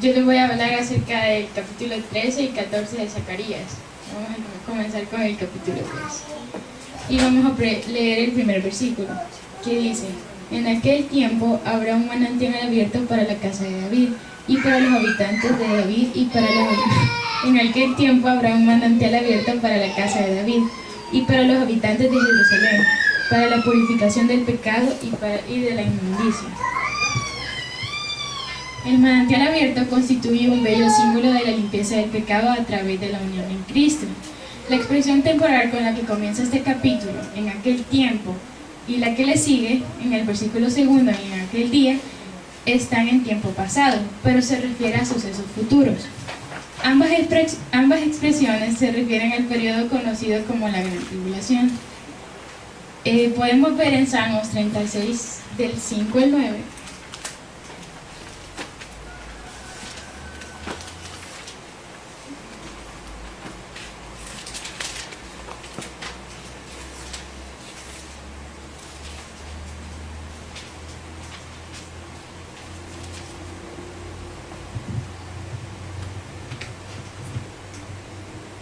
Yo les voy a hablar acerca del capítulo 13 y 14 de Zacarías. Vamos a comenzar con el capítulo 13. Y vamos a leer el primer versículo, que dice: En aquel tiempo habrá un manantial abierto para la casa de David y para los habitantes de David En aquel tiempo habrá un manantial abierto para la casa de David y para los habitantes de Jerusalén, para la purificación del pecado y de la inmundicia. El manantial abierto constituye un bello símbolo de la limpieza del pecado a través de la unión en Cristo. La expresión temporal con la que comienza este capítulo, en aquel tiempo, y la que le sigue, en el versículo segundo, y en aquel día, están en tiempo pasado, pero se refiere a sucesos futuros. Ambas expresiones se refieren al periodo conocido como la Gran Tribulación. Podemos ver en Salmos 36, del 5 al 9.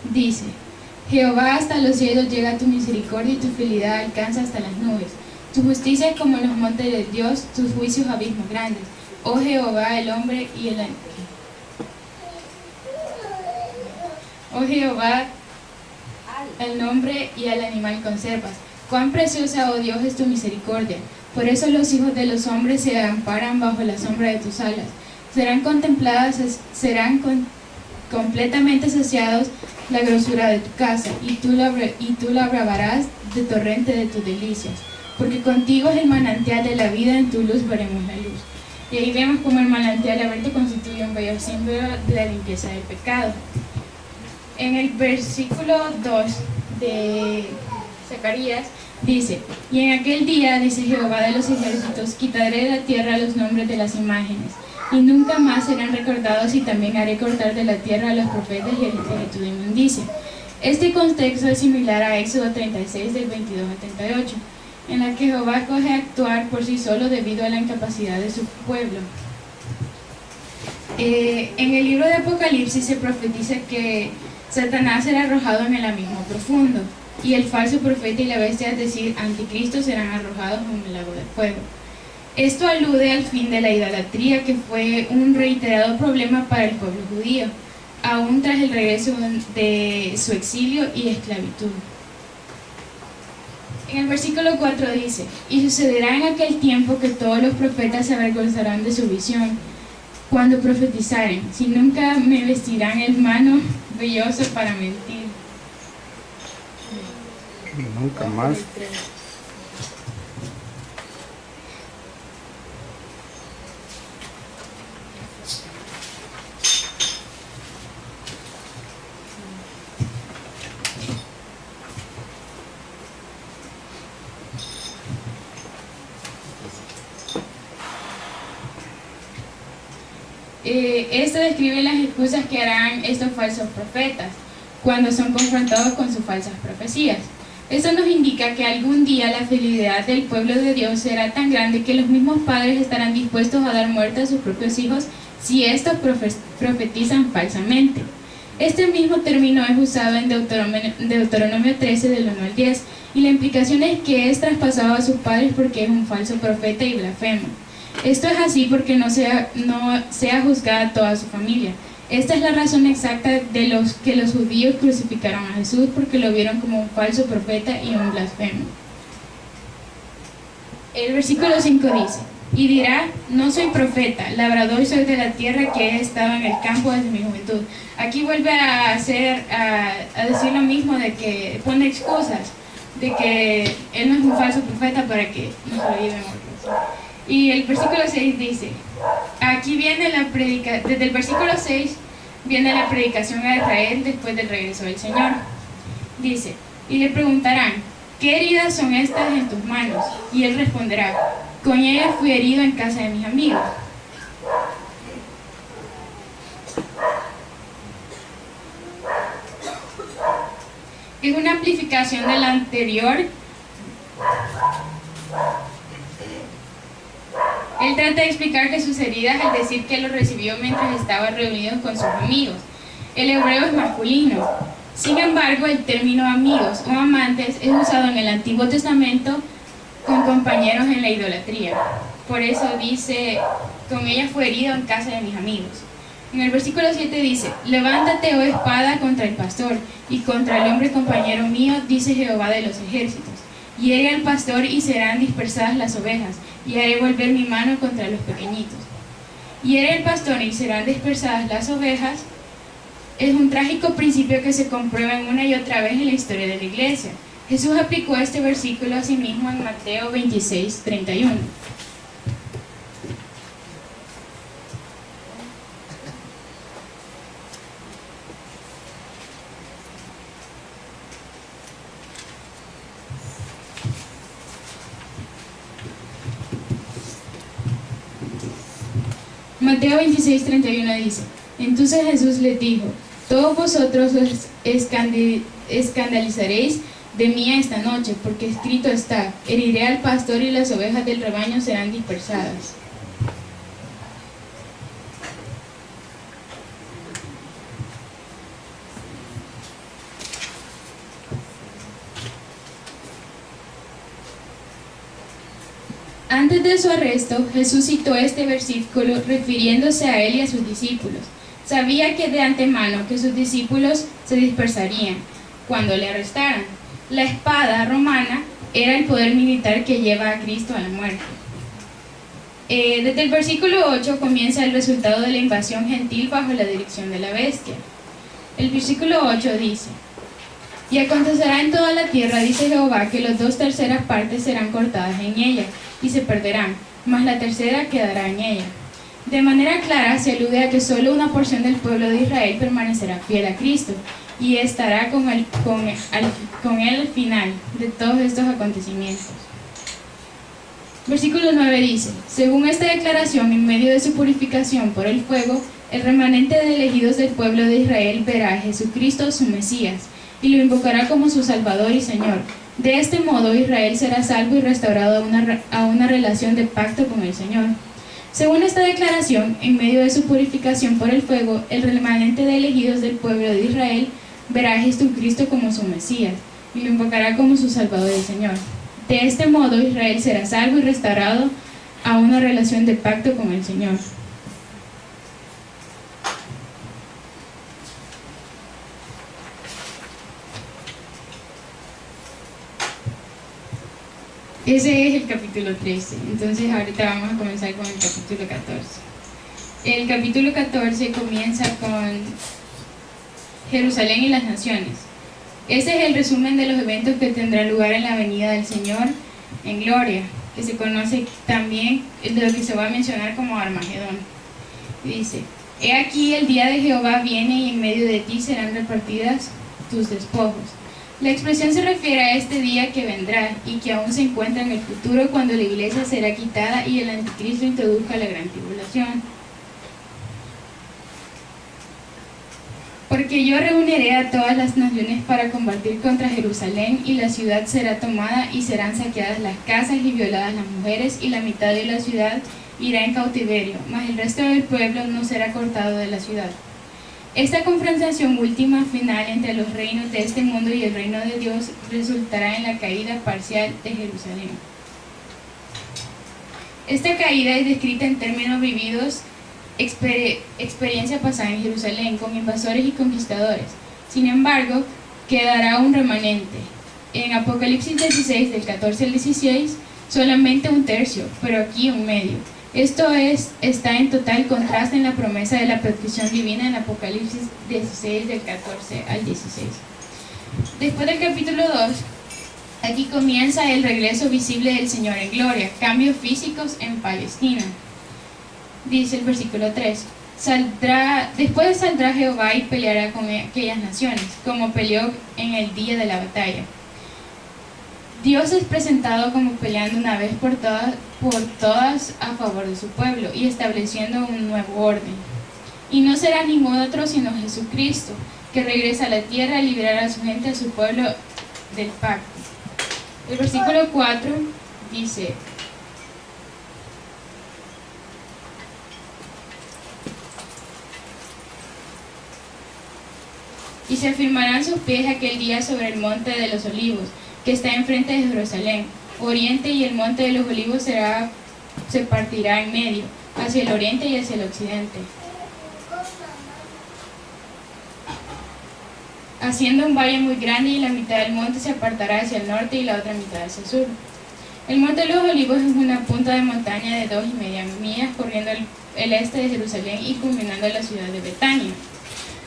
Dice: Jehová, hasta los cielos llega tu misericordia y tu fidelidad alcanza hasta las nubes. Tu justicia es como los montes de Dios, tus juicios abismos grandes. Oh Jehová, el nombre y al animal conservas. Cuán preciosa, oh Dios, es tu misericordia. Por eso los hijos de los hombres se amparan bajo la sombra de tus alas. Serán completamente saciados la grosura de tu casa, y tú la bravarás de torrente de tus delicias, porque contigo es el manantial de la vida, en tu luz veremos la luz. Y ahí vemos como el manantial abierto constituye un bello símbolo de la limpieza del pecado. En el versículo 2 de Zacarías dice: Y en aquel día, dice Jehová de los ejércitos, quitaré de la tierra los nombres de las imágenes, y nunca más serán recordados, y también haré cortar de la tierra a los profetas y el espíritu de inmundicia. Este contexto es similar a Éxodo 36, del 22 al 38, en la que Jehová coge a actuar por sí solo debido a la incapacidad de su pueblo. En el libro de Apocalipsis se profetiza que Satanás será arrojado en el abismo profundo, y el falso profeta y la bestia, es decir, anticristo, serán arrojados en el lago de fuego. Esto alude al fin de la idolatría, que fue un reiterado problema para el pueblo judío, aún tras el regreso de su exilio y esclavitud. En el versículo 4 dice: Y sucederá en aquel tiempo que todos los profetas se avergonzarán de su visión, cuando profetizaren, si nunca me vestirán el mano velloso para mentir. Nunca más. Esto describe las excusas que harán estos falsos profetas cuando son confrontados con sus falsas profecías. Esto nos indica que algún día la fidelidad del pueblo de Dios será tan grande que los mismos padres estarán dispuestos a dar muerte a sus propios hijos si estos profetizan falsamente. Este mismo término es usado en Deuteronomio 13, del 1 al 10, y la implicación es que es traspasado a sus padres porque es un falso profeta y blasfemo. Esto es así porque no sea juzgada toda su familia. Esta es la razón exacta de los que los judíos crucificaron a Jesús, porque lo vieron como un falso profeta y un blasfemo. El versículo 5 dice: Y dirá: No soy profeta, labrador soy de la tierra, que he estado en el campo desde mi juventud. Aquí vuelve a decir lo mismo, de que pone excusas, de que él no es un falso profeta para que nos lo lleven otros. Y el versículo 6 dice, aquí viene desde el versículo 6 viene la predicación a Israel después del regreso del Señor. Dice: y le preguntarán: ¿qué heridas son estas en tus manos? Y él responderá: con ellas fui herido en casa de mis amigos. Es una amplificación de la anterior. Él trata de explicar que sus heridas al decir que lo recibió mientras estaba reunido con sus amigos. El hebreo es masculino. Sin embargo, el término amigos o amantes es usado en el Antiguo Testamento con compañeros en la idolatría. Por eso dice, con ella fue herido en casa de mis amigos. En el versículo 7 dice, levántate, oh espada, contra el pastor, y contra el hombre compañero mío, dice Jehová de los ejércitos. Hiere al pastor y serán dispersadas las ovejas, y haré volver mi mano contra los pequeñitos. Hiere al pastor y serán dispersadas las ovejas es un trágico principio que se comprueba una y otra vez en la historia de la iglesia. Jesús aplicó este versículo a sí mismo en Mateo 26:31. Mateo 26:31 dice, entonces Jesús les dijo, todos vosotros os escandalizaréis de mí esta noche, porque escrito está, heriré al pastor y las ovejas del rebaño serán dispersadas. Antes de su arresto, Jesús citó este versículo refiriéndose a él y a sus discípulos. Sabía que de antemano que sus discípulos se dispersarían cuando le arrestaran. La espada romana era el poder militar que lleva a Cristo a la muerte. Desde el versículo 8 comienza el resultado de la invasión gentil bajo la dirección de la bestia. El versículo 8 dice, y acontecerá en toda la tierra, dice Jehová, que las 2/3 partes serán cortadas en ella, y se perderán, mas la tercera quedará en ella. De manera clara se alude a que solo una porción del pueblo de Israel permanecerá fiel a Cristo, y estará con él al final de todos estos acontecimientos. Versículo 9 dice, según esta declaración, en medio de su purificación por el fuego, el remanente de elegidos del pueblo de Israel verá a Jesucristo su Mesías, y lo invocará como su Salvador y Señor. De este modo Israel será salvo y restaurado a una relación de pacto con el Señor. Según esta declaración, en medio de su purificación por el fuego, el remanente de elegidos del pueblo de Israel verá a Jesucristo como su Mesías, y lo invocará como su Salvador y Señor. De este modo Israel será salvo y restaurado a una relación de pacto con el Señor. Ese es el capítulo 13, entonces ahorita vamos a comenzar con el capítulo 14. El capítulo 14 comienza con Jerusalén y las naciones. Este es el resumen de los eventos que tendrán lugar en la venida del Señor en gloria, que se conoce también de lo que se va a mencionar como Armagedón. Dice, he aquí el día de Jehová viene y en medio de ti serán repartidas tus despojos. La expresión se refiere a este día que vendrá y que aún se encuentra en el futuro cuando la iglesia será quitada y el anticristo introduzca la gran tribulación. Porque yo reuniré a todas las naciones para combatir contra Jerusalén y la ciudad será tomada y serán saqueadas las casas y violadas las mujeres y la mitad de la ciudad irá en cautiverio, mas el resto del pueblo no será cortado de la ciudad. Esta confrontación última final entre los reinos de este mundo y el reino de Dios resultará en la caída parcial de Jerusalén. Esta caída es descrita en términos vividos, experiencia pasada en Jerusalén con invasores y conquistadores. Sin embargo, quedará un remanente. En Apocalipsis 16, del 14 al 16, solamente un tercio, pero aquí un medio. Esto está en total contraste en la promesa de la protección divina en Apocalipsis 16, del 14 al 16. Después del capítulo 2, aquí comienza el regreso visible del Señor en gloria, cambios físicos en Palestina. Dice el versículo 3, después saldrá Jehová y peleará con aquellas naciones, como peleó en el día de la batalla. Dios es presentado como peleando una vez por todas a favor de su pueblo y estableciendo un nuevo orden. Y no será ningún otro sino Jesucristo, que regresa a la tierra a liberar a su gente, a su pueblo del pacto. El versículo 4 dice, Y se afirmarán sus pies aquel día sobre el monte de los olivos, que está enfrente de Jerusalén, oriente, y el monte de los olivos se partirá en medio, hacia el oriente y hacia el occidente, haciendo un valle muy grande, y la mitad del monte se apartará hacia el norte y la otra mitad hacia el sur. El monte de los olivos es una punta de montaña de 2,5 millas, corriendo el este de Jerusalén y culminando en la ciudad de Betania.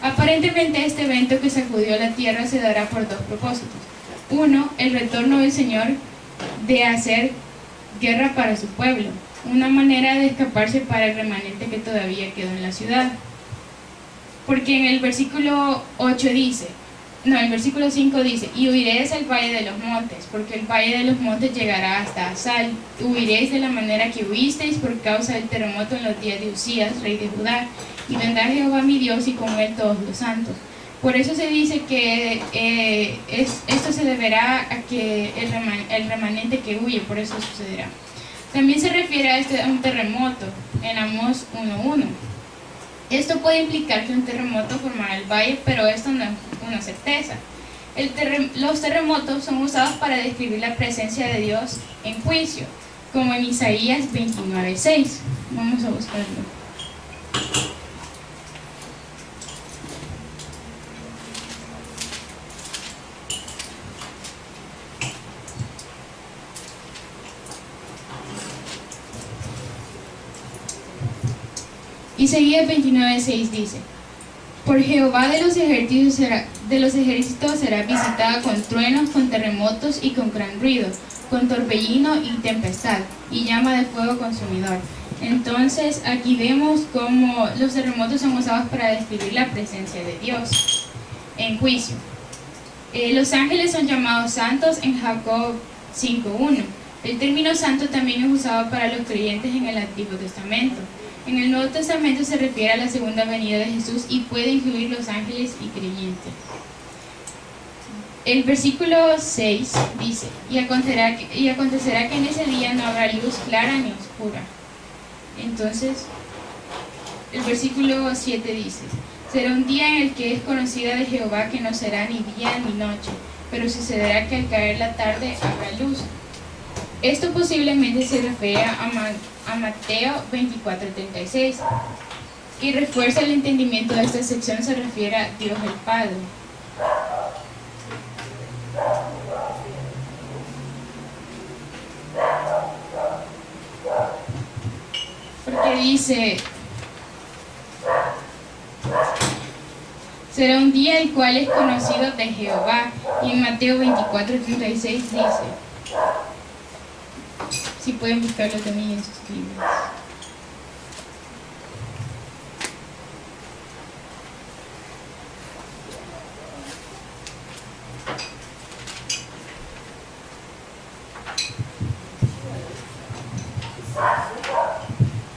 Aparentemente este evento que sacudió la tierra se dará por dos propósitos. Uno, el retorno del Señor de hacer guerra para su pueblo, una manera de escaparse para el remanente que todavía quedó en la ciudad. Porque en el versículo 5 dice, y huiréis al valle de los montes, porque el valle de los montes llegará hasta Asal. Huiréis de la manera que huisteis por causa del terremoto en los días de Usías, rey de Judá, y vendrá Jehová mi Dios y con él todos los santos. Por eso se dice que esto se deberá a que el remanente que huye, por eso sucederá. También se refiere a un terremoto en Amós 1:1. Esto puede implicar que un terremoto formará el valle, pero esto no es una certeza. Los terremotos son usados para describir la presencia de Dios en juicio, como en Isaías 29:6. Vamos a buscarlo. Isaías 29:6 dice, por Jehová de los ejércitos será visitada con truenos, con terremotos y con gran ruido, con torbellino y tempestad, y llama de fuego consumidor. Entonces aquí vemos cómo los terremotos son usados para describir la presencia de Dios en juicio. Los ángeles son llamados santos en Jacob 5:1. El término santo también es usado para los creyentes en el Antiguo Testamento. En el Nuevo Testamento se refiere a la segunda venida de Jesús y puede incluir los ángeles y creyentes. El versículo 6 dice, y acontecerá que en ese día no habrá luz clara ni oscura. Entonces, el versículo 7 dice, será un día en el que es conocida de Jehová, que no será ni día ni noche, pero sucederá que al caer la tarde habrá luz. Esto posiblemente se refiere a Mateo 24:36 y refuerza el entendimiento de esta sección. Se refiere a Dios el Padre. Porque dice, será un día el cual es conocido de Jehová, y en Mateo 24:36 dice, si pueden buscarlo también en sus libros.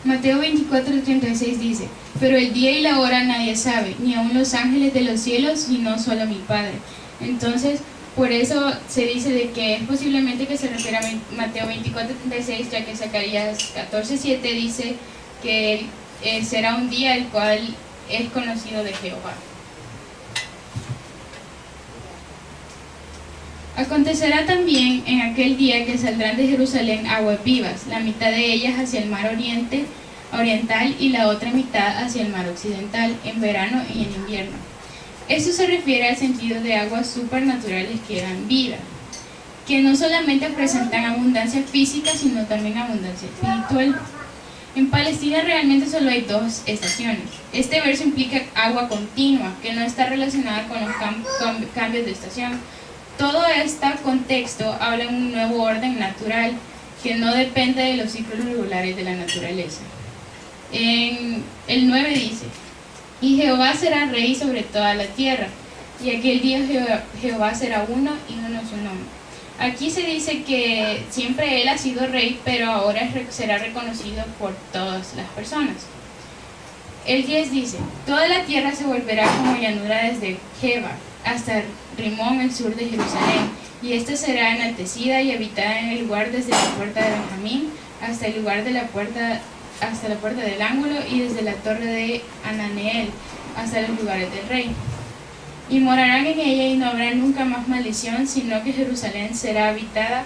Mateo 24:36 dice, pero el día y la hora nadie sabe, ni aun los ángeles de los cielos, sino solo mi Padre. Entonces, por eso se dice de que es posiblemente que se refiere a Mateo 24:36, ya que Zacarías 14:7 dice que será un día el cual es conocido de Jehová. Acontecerá también en aquel día que saldrán de Jerusalén aguas vivas, la mitad de ellas hacia el mar oriental y la otra mitad hacia el mar occidental, en verano y en invierno. Esto se refiere al sentido de aguas supernaturales que dan vida, que no solamente presentan abundancia física, sino también abundancia espiritual. En Palestina realmente solo hay 2 estaciones. Este verso implica agua continua, que no está relacionada con los cambios de estación. Todo este contexto habla de un nuevo orden natural que no depende de los ciclos regulares de la naturaleza. En el 9 dice, y Jehová será rey sobre toda la tierra, y aquel día Jehová será uno y uno su nombre. Aquí se dice que siempre él ha sido rey, pero ahora será reconocido por todas las personas. El 10 dice, toda la tierra se volverá como llanura desde Geba hasta Rimón, el sur de Jerusalén, y esta será enaltecida y habitada en el lugar desde la puerta de Benjamín hasta el lugar de la puerta, hasta la puerta del ángulo, y desde la torre de Ananeel hasta los lugares del rey. y morarán en ella y no habrá nunca más maldición, sino que Jerusalén será habitada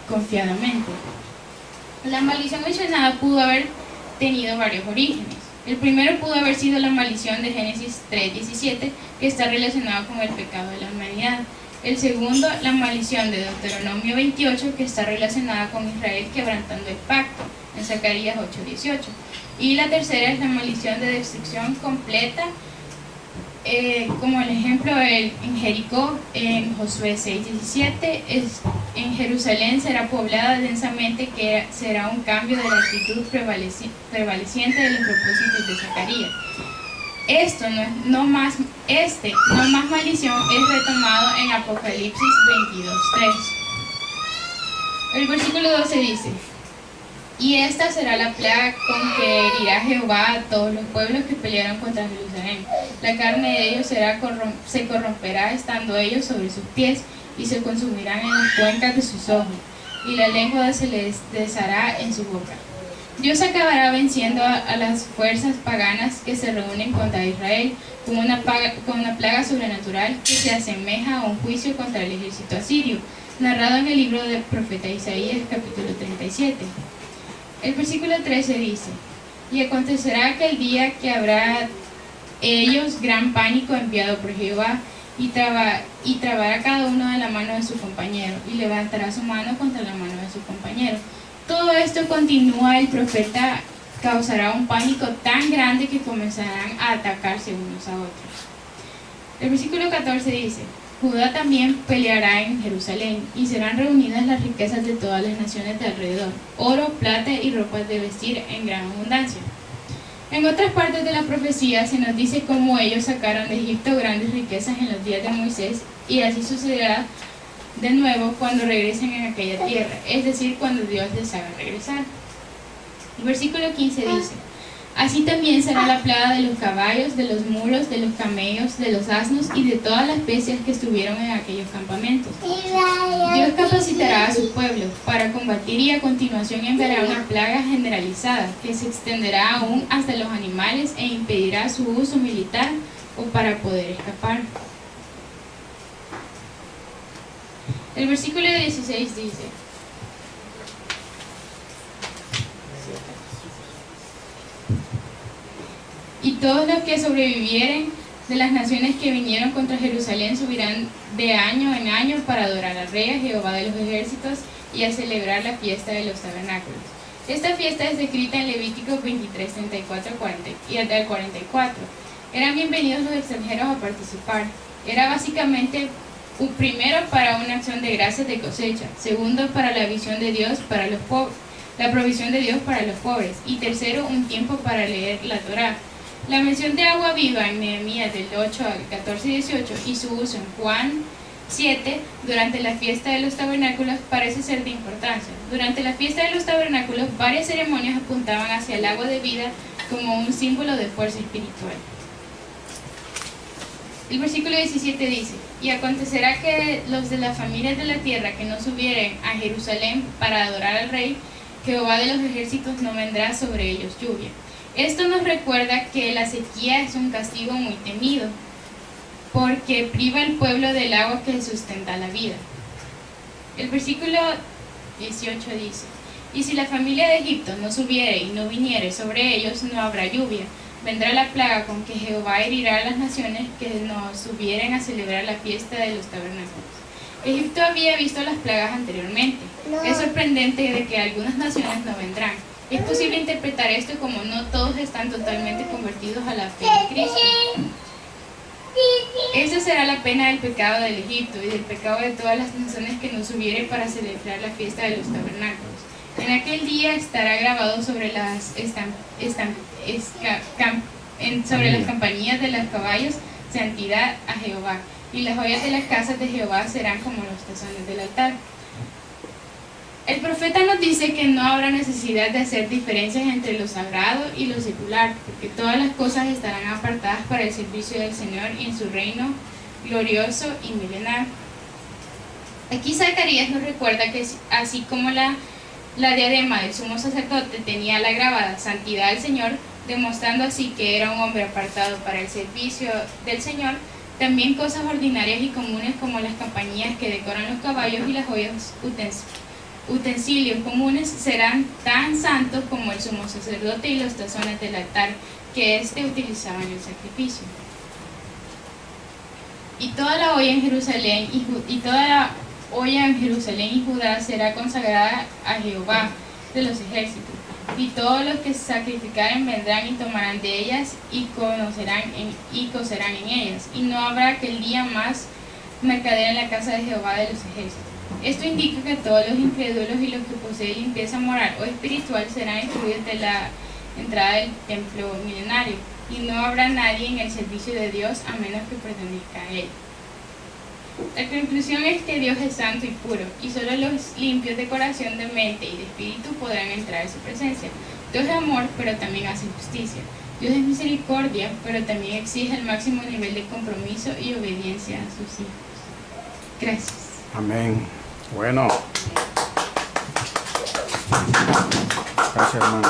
confiadamente. La maldición mencionada pudo haber tenido varios orígenes. El primero pudo haber sido la maldición de Génesis 3:17, que está relacionado con el pecado de la humanidad. El segundo, la maldición de Deuteronomio 28, que está relacionada con Israel quebrantando el pacto, en Zacarías 8:18. Y la tercera es la maldición de destrucción completa, como el ejemplo en Jericó, en Josué 6:17, en Jerusalén será poblada densamente, que será un cambio de la actitud prevaleciente de los propósitos de Zacarías. No más maldición es retomado en Apocalipsis 22:3. El versículo 12 dice: y esta será la plaga con que herirá Jehová a todos los pueblos que pelearon contra Jerusalén. La carne de ellos se corromperá estando ellos sobre sus pies, y se consumirán en las cuencas de sus ojos, y la lengua se les deshará en su boca. Dios acabará venciendo a las fuerzas paganas que se reúnen contra Israel con una plaga sobrenatural que se asemeja a un juicio contra el ejército asirio, narrado en el libro del profeta Isaías, capítulo 37. El versículo 13 dice: y acontecerá aquel día que habrá ellos gran pánico enviado por Jehová, y trabará cada uno de la mano de su compañero, y levantará su mano contra la mano de su compañero. Todo esto continúa, el profeta causará un pánico tan grande que comenzarán a atacarse unos a otros. El versículo 14 dice: Judá también peleará en Jerusalén, y serán reunidas las riquezas de todas las naciones de alrededor, oro, plata y ropas de vestir en gran abundancia. En otras partes de la profecía se nos dice cómo ellos sacaron de Egipto grandes riquezas en los días de Moisés, y así sucederá de nuevo cuando regresen en aquella tierra, es decir, cuando Dios les haga regresar. El versículo 15 dice: así también será la plaga de los caballos, de los mulos, de los camellos, de los asnos y de todas las bestias que estuvieron en aquellos campamentos. Dios capacitará a su pueblo para combatir, y a continuación enviará una plaga generalizada que se extenderá aún hasta los animales e impedirá su uso militar o para poder escapar. El versículo 16 dice: y todos los que sobrevivieren de las naciones que vinieron contra Jerusalén subirán de año en año para adorar al Rey, a Jehová de los ejércitos, y a celebrar la fiesta de los tabernáculos. Esta fiesta es descrita en Levítico 23, 34 y hasta el 44. Eran bienvenidos los extranjeros a participar. Era básicamente primero para una acción de gracias de cosecha, segundo para la visión de Dios para los pobres, la provisión de Dios para los pobres, y tercero un tiempo para leer la Torá. La mención de agua viva en Nehemías del 8 al 14 y 18 y su uso en Juan 7 durante la fiesta de los tabernáculos parece ser de importancia. Durante la fiesta de los tabernáculos, varias ceremonias apuntaban hacia el agua de vida como un símbolo de fuerza espiritual. El versículo 17 dice: y acontecerá que los de las familias de la tierra que no subieren a Jerusalén para adorar al Rey, Jehová de los ejércitos, no vendrá sobre ellos lluvia. Esto nos recuerda que la sequía es un castigo muy temido, porque priva al pueblo del agua que sustenta la vida. El versículo 18 dice: y si la familia de Egipto no subiere y no viniere sobre ellos, no habrá lluvia. Vendrá la plaga con que Jehová herirá a las naciones que no subieren a celebrar la fiesta de los tabernáculos. Egipto había visto las plagas anteriormente. Es sorprendente de que algunas naciones no vendrán. Es posible interpretar esto como no todos están totalmente convertidos a la fe en Cristo. Esa será la pena del pecado del Egipto y del pecado de todas las naciones que no subieren para celebrar la fiesta de los tabernáculos. En aquel día estará grabado sobre las campanillas de los caballos: santidad a Jehová, y las joyas de las casas de Jehová serán como los tazones del altar. El profeta nos dice que no habrá necesidad de hacer diferencias entre lo sagrado y lo secular, porque todas las cosas estarán apartadas para el servicio del Señor y en su reino glorioso y milenar. Aquí Zacarías nos recuerda que así como la diadema del sumo sacerdote tenía la grabada santidad al Señor, demostrando así que era un hombre apartado para el servicio del Señor, También cosas ordinarias y comunes como las campañas que decoran los caballos y las joyas utensilios comunes serán tan santos como el sumo sacerdote y los tazones del altar que éste utilizaba en el sacrificio. Y toda la olla en Jerusalén y Judá será consagrada a Jehová de los ejércitos. Y todos los que sacrificaren vendrán y tomarán de ellas y cocerán en ellas. Y no habrá aquel día más mercader en la casa de Jehová de los ejércitos. Esto indica que todos los incrédulos y los que poseen limpieza moral o espiritual serán excluidos de la entrada del templo milenario. Y no habrá nadie en el servicio de Dios a menos que pertenezca a él. La conclusión es que Dios es santo y puro, y solo los limpios de corazón, de mente y de espíritu podrán entrar en su presencia. Dios es amor, pero también hace justicia. Dios es misericordia, pero también exige el máximo nivel de compromiso y obediencia a sus hijos. Gracias. Amén. Bueno. Gracias, hermano.